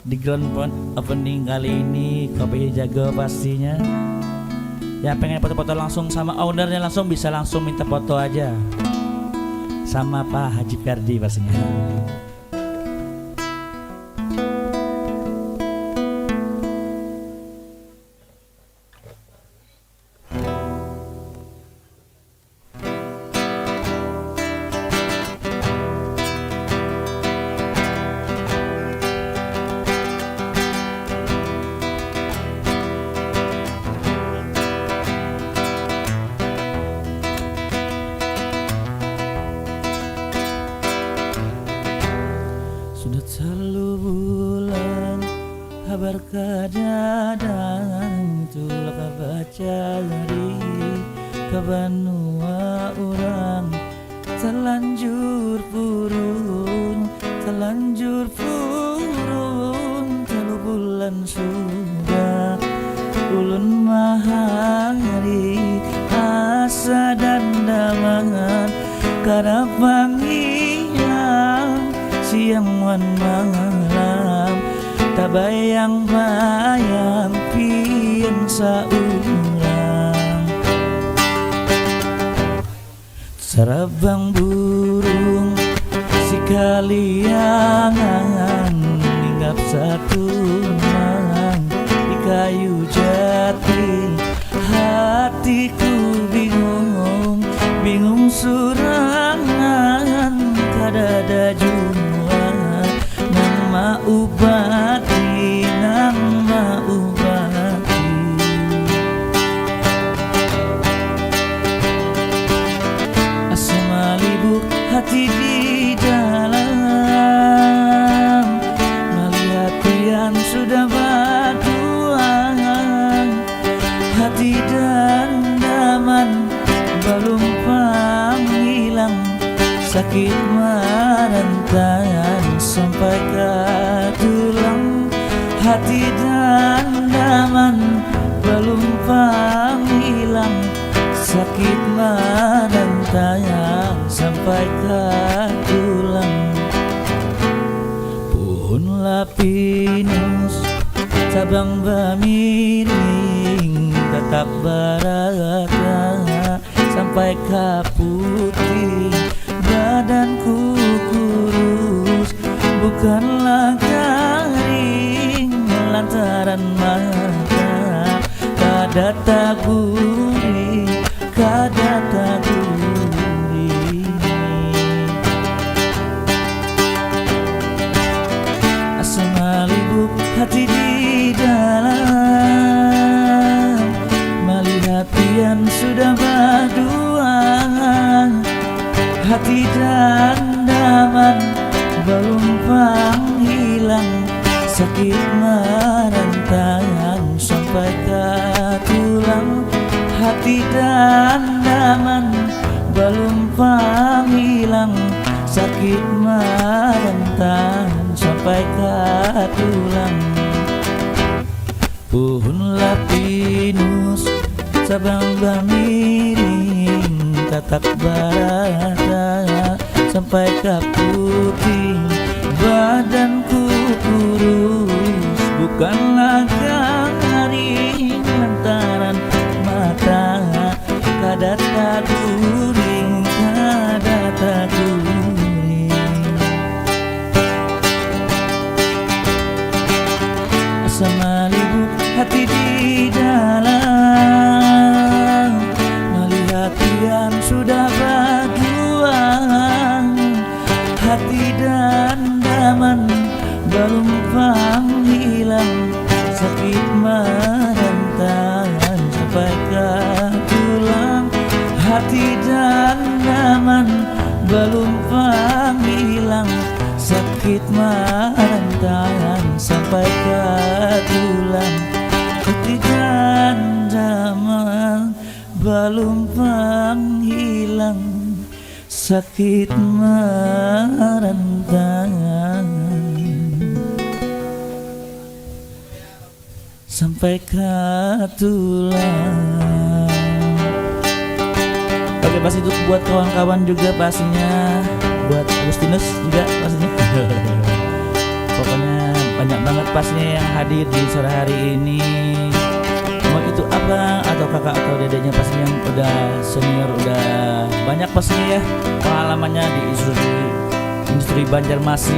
di grand opening kali ini kopi jago pastinya. Ya pengen foto-foto langsung sama ownernya, langsung bisa langsung minta foto aja sama Pak Haji Ferdi pastinya. Sudah terlalu bulan kabar kadang tulak baca dari kebanua orang terlanjur purun telu bulan sudah ulun mahari asa dan damangan karena panggilan siang wan malam tak bayang-bayang pian saurang sarabang burung si kaliangan hinggap satu mang di kayu jati hatiku bingung surangan kadada jumlah ubati nama ubati asma libuk hati di dalam melihat yang sudah berdua hati dan daman belum panggilang sakit merentan sampai ke tulang hati dan daman belum panggilang sakit merentan sampai ke tulang pohon lapinus cabang bamiring tetap berada sampai ke putih badanku kurus bukanlah garing lantaran mata kada taburi asma libuk hati di dalam melihat pian sudah berdua hati dan daman belum panggilang sakit merentan sampai ke tulang hati dan daman belum panggilang sakit merentan sampai ke tulang pohon lapinus cabang bamiring tetap berada sampai ke putih badanku kurus bukanlah garing lantaran mata kada taguring asma libuk hati di dalam melihat yang sudah berdua hati dan daman belum panggilang sakit merentan sampai ke tulang hati dan daman belum panggilang sakit merentan sampai ke tulang hati dan daman belum panggilang sakit merentan sampai ke tulang. Oke, pasti itu buat kawan-kawan juga pastinya, buat Agustinus juga pastinya. Pokoknya banyak banget pastinya yang hadir di sore hari ini, mau itu abang atau kakak atau dedeknya, pastinya yang udah senior, udah banyak pastinya ya pengalamannya di industri Banjarmasin.